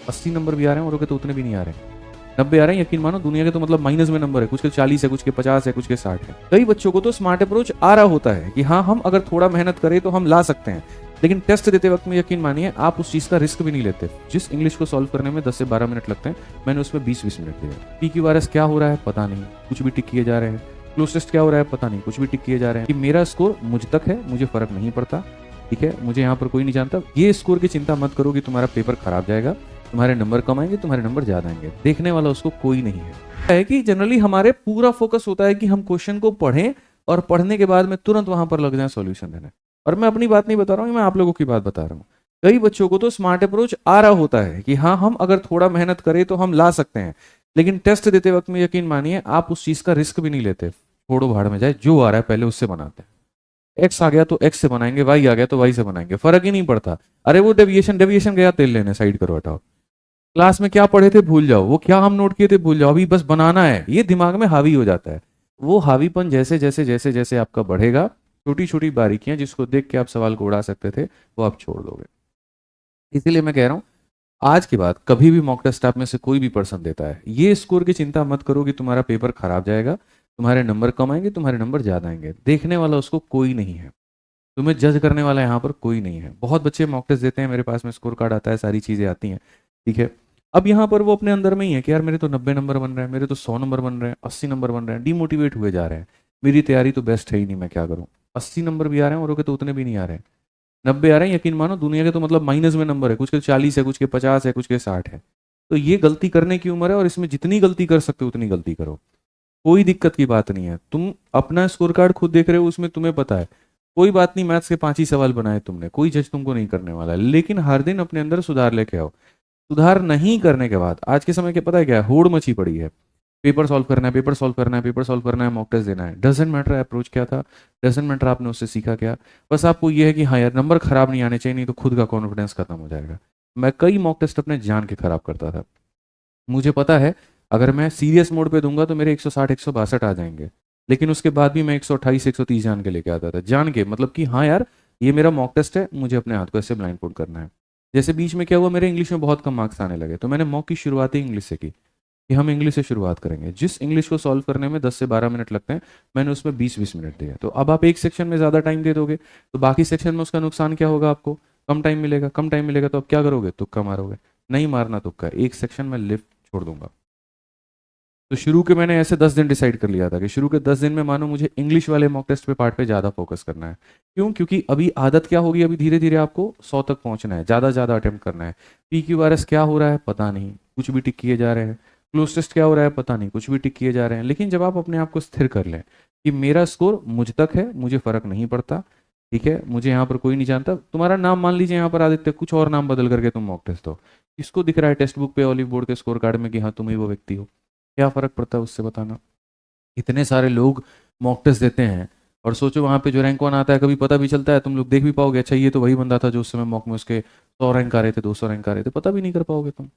80 number भी आ रहे हैं और के तो उतने भी नहीं आ रहे हैं, 90 आ रहे हैं। यकीन मानो दुनिया के तो मतलब माइनस में नंबर है, कुछ के 40 है, कुछ के 50 है, कुछ के 60 है। कई बच्चों को तो स्मार्ट अप्रोच आ रहा होता है कि हाँ हम अगर थोड़ा मेहनत करें तो हम ला सकते हैं, लेकिन टेस्ट देते वक्त में यकीन मानिए आप उस चीज का रिस्क भी नहीं लेते। जिस इंग्लिश को सॉल्व करने में 10 से 12 मिनट लगते हैं, मैंने उसमें 20-20 मिनट दिए। PQRS क्या हो रहा है पता नहीं, कुछ भी टिक किए जा रहे हैं। क्लोजेस्ट क्या हो रहा है पता नहीं, कुछ भी टिक किए जा रहे हैं। कि मेरा स्कोर मुझ तक है, मुझे फर्क नहीं पड़ता, ठीक है, मुझे यहाँ पर कोई नहीं जानता। ये स्कोर की चिंता मत करो कि तुम्हारा पेपर खराब जाएगा, तुम्हारे नंबर कम आएंगे, तुम्हारे नंबर ज्यादा आएंगे, देखने वाला उसको कोई नहीं है कि जनरली हमारे पूरा फोकस होता है कि हम क्वेश्चन को पढ़ें और पढ़ने के बाद में तुरंत वहां पर लग जाए सॉल्यूशन देने। और मैं अपनी बात नहीं बता रहा हूँ, मैं आप लोगों की बात बता रहा हूँ। कई बच्चों को तो स्मार्ट अप्रोच आ रहा होता है कि हाँ हम अगर थोड़ा मेहनत करें तो हम ला सकते हैं, लेकिन टेस्ट देते वक्त में यकीन मानिए आप उस चीज का रिस्क भी नहीं लेते। छोड़ो भाड़ में जाए, जो आ रहा है पहले उससे बनाते हैं। एक्स आ गया तो एक्स से बनाएंगे, वाई आ गया तो वाई से बनाएंगे, फर्क ही नहीं पड़ता। अरे वो डेविएशन डेविएशन गया, तेल लेने साइड करो, हटाओ। क्लास में क्या पढ़े थे भूल जाओ, वो क्या हम नोट किए थे भूल जाओ, अभी बस बनाना है, ये दिमाग में हावी हो जाता है। वो हावीपन जैसे जैसे जैसे जैसे आपका बढ़ेगा, छोटी छोटी बारीकियां जिसको देख के आप सवाल को उड़ा सकते थे वो आप छोड़ दोगे। इसीलिए मैं कह रहा हूं, आज के बाद कभी भी मॉक टेस्ट आप में से कोई भी पर्सन देता है, ये स्कोर की चिंता मत करो कि तुम्हारा पेपर खराब जाएगा, तुम्हारे नंबर कम आएंगे, तुम्हारे नंबर ज्यादा आएंगे, देखने वाला उसको कोई नहीं है, तुम्हें जज करने वाला यहाँ पर कोई नहीं है। बहुत बच्चे मॉक टेस्ट देते हैं, मेरे पास में स्कोर कार्ड आता है, सारी चीजें आती हैं, ठीक है। अब यहाँ पर वो अपने अंदर में ही है कि यार मेरे तो 90 नंबर बन रहे हैं, मेरे तो 100 नंबर बन रहे हैं, 80 नंबर बन रहे हैं, डिमोटिवेट हुए जा रहे हैं, मेरी तैयारी तो बेस्ट है ही नहीं, मैं क्या करूँ। 80 नंबर भी आ रहे हैं और के तो उतने भी नहीं आ रहे हैं, 90 आ रहे हैं। यकीन मानो दुनिया के तो मतलब माइनस में नंबर है, कुछ के 40 है, कुछ के 50 है, कुछ के 60 है। तो ये गलती करने की उम्र है और इसमें जितनी गलती कर सकते हो उतनी गलती करो, कोई दिक्कत की बात नहीं है। तुम अपना स्कोर कार्ड खुद देख रहे हो, उसमें तुम्हें पता है कोई बात नहीं, मैथ्स के 5 ही सवाल बनाए तुमने, कोई जज तुमको नहीं करने वाला है, लेकिन हर दिन अपने अंदर सुधार लेके आओ। सुधार नहीं करने के बाद आज के समय के पता है क्या है, होड़ मची पड़ी है, पेपर सॉल्व करना है, पेपर सॉल्व करना है, पेपर सॉल्व करना है, मॉक टेस्ट देना है। डजेंट मैटर अप्रोच क्या था, डजेंट मैटर आपने उससे सीखा क्या, बस आपको ये है कि हाँ यार नंबर खराब नहीं आने चाहिए, नहीं तो खुद का कॉन्फिडेंस खत्म हो जाएगा। मैं कई मॉक टेस्ट अपने जान के खराब करता था, मुझे पता है अगर मैं सीरियस मोड पे दूंगा तो मेरे 160 162 आ जाएंगे, लेकिन उसके बाद भी मैं 128 130 जान के लेके आता था, जान के मतलब कि हाँ यार ये मेरा मॉक टेस्ट है, मुझे अपने हाथ को ऐसे ब्लाइंड फोल्ड करना है। जैसे बीच में क्या हुआ, मेरे इंग्लिश में बहुत कम मार्क्स आने लगे, तो मैंने मॉक की शुरुआत ही इंग्लिश से की कि हम इंग्लिश से शुरुआत करेंगे। जिस इंग्लिश को सॉल्व करने में 10 से 12 मिनट लगते हैं, मैंने उसमें 20-20 मिनट दिए। तो अब आप एक सेक्शन में ज़्यादा टाइम दे दोगे तो बाकी सेक्शन में उसका नुकसान क्या होगा, आपको कम टाइम मिलेगा, कम टाइम मिलेगा तो आप क्या करोगे, तुक्का मारोगे। नहीं मारना तुक्का, एक सेक्शन में लिफ्ट छोड़ दूंगा। तो शुरू के मैंने ऐसे 10 दिन डिसाइड कर लिया था कि शुरू के 10 दिन में मानो मुझे इंग्लिश वाले मॉक टेस्ट पे पार्ट पे ज़्यादा फोकस करना है। क्यों, क्योंकि अभी आदत क्या होगी, अभी धीरे धीरे आपको 100 तक पहुंचना है, ज़्यादा ज़्यादा अटेम्प्ट करना है। PQRS क्या हो रहा है पता नहीं, कुछ भी टिक किए जा रहे हैं। क्लोज टेस्ट क्या हो रहा है पता नहीं, कुछ भी टिक किए जा रहे हैं। लेकिन जब आप अपने आप को स्थिर कर लें कि मेरा स्कोर मुझ तक है, मुझे फर्क नहीं पड़ता, ठीक है, मुझे यहाँ पर कोई नहीं जानता। तुम्हारा नाम मान लीजिए यहाँ पर आदित्य, कुछ और नाम बदल करके तुम मॉक टेस्ट दो, किसको दिख रहा है टेक्स्ट बुक पे, ऑलिव बोर्ड के स्कोर कार्ड में कि हाँ तुम ही वो व्यक्ति हो, क्या फर्क पड़ता है उससे, बताना। इतने सारे लोग मॉक टेस्ट देते हैं और सोचो वहां पे जो रैंक वन आता है कभी पता भी चलता है, तुम लोग देख भी पाओगे, अच्छा ये तो वही बंदा था जो उस समय मॉक में उसके 100 रैंक आ रहे थे, 200 रैंक आ रहे थे, पता भी नहीं कर पाओगे तुम।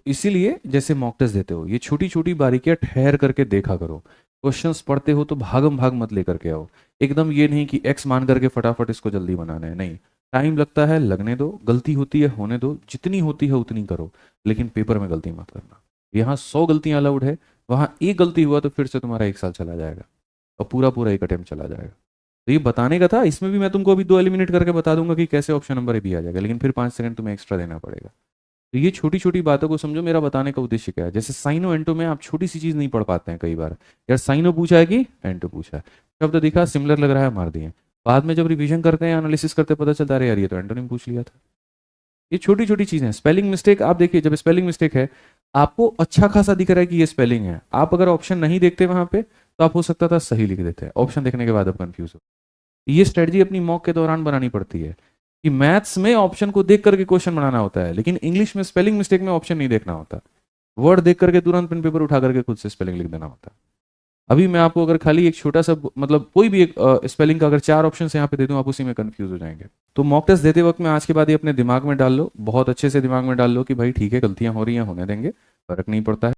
इसीलिए जैसे मॉक टेस्ट देते हो ये छोटी छोटी बारीकियां ठहर करके देखा करो। क्वेश्चंस पढ़ते हो तो भागम भाग मत लेकर के आओ, एकदम ये नहीं कि एक्स मान करके फटाफट इसको जल्दी बनाना है, नहीं। टाइम लगता है, लगने दो, गलती होती है होने दो, जितनी होती है उतनी करो, लेकिन पेपर में गलती मत करना। यहाँ 100 गलतियां अलाउड है, वहां एक गलती हुआ तो फिर से तुम्हारा 1 साल चला जाएगा और पूरा पूरा एक अटेम्प्ट चला जाएगा। तो ये बताने का था, इसमें भी मैं तुमको अभी 2 एलिमिनेट करके बता दूंगा कि कैसे ऑप्शन नंबर ए भी आ जाएगा, लेकिन फिर 5 सेकंड तुम्हें एक्स्ट्रा देना पड़ेगा। तो ये छोटी छोटी बातों को समझो, मेरा बताने का उद्देश्य क्या है। जैसे साइनो एंटो में आप छोटी सी चीज नहीं पढ़ पाते हैं कई बार, यार साइनो पूछा है कि एंटो पूछा है, शब्द दिखा सिमिलर लग रहा है, मार दिए। बाद में जब रिवीजन करते हैं, एनालिसिस करते हैं, पता चलता है यार ये तो एंटोनिम पूछ लिया था। ये छोटी छोटी चीजें हैं। स्पेलिंग मिस्टेक आप देखिए, जब स्पेलिंग मिस्टेक है आपको अच्छा खासा दिख रहा है कि ये स्पेलिंग है, आप अगर ऑप्शन नहीं देखते वहां पे तो आप हो सकता था सही लिख देते हैं, ऑप्शन देखने के बाद आप कंफ्यूज हो। ये स्ट्रेटजी अपनी मॉक के दौरान बनानी पड़ती है कि मैथ्स में ऑप्शन को देख करके क्वेश्चन बनाना होता है, लेकिन इंग्लिश में स्पेलिंग मिस्टेक में ऑप्शन नहीं देखना होता, वर्ड देख करके तुरंत पेन पेपर उठा करके खुद से स्पेलिंग लिख देना होता है। अभी मैं आपको अगर खाली एक छोटा सा मतलब कोई भी एक स्पेलिंग का अगर 4 ऑप्शन यहाँ पे दे दूं, आप उसी में कंफ्यूज हो जाएंगे। तो मॉक टेस्ट देते वक्त में आज के बाद ये अपने दिमाग में डाल लो, बहुत अच्छे से दिमाग में डाल लो कि भाई ठीक है गलतियां हो रही हैं, होने देंगे, फर्क नहीं पड़ता है।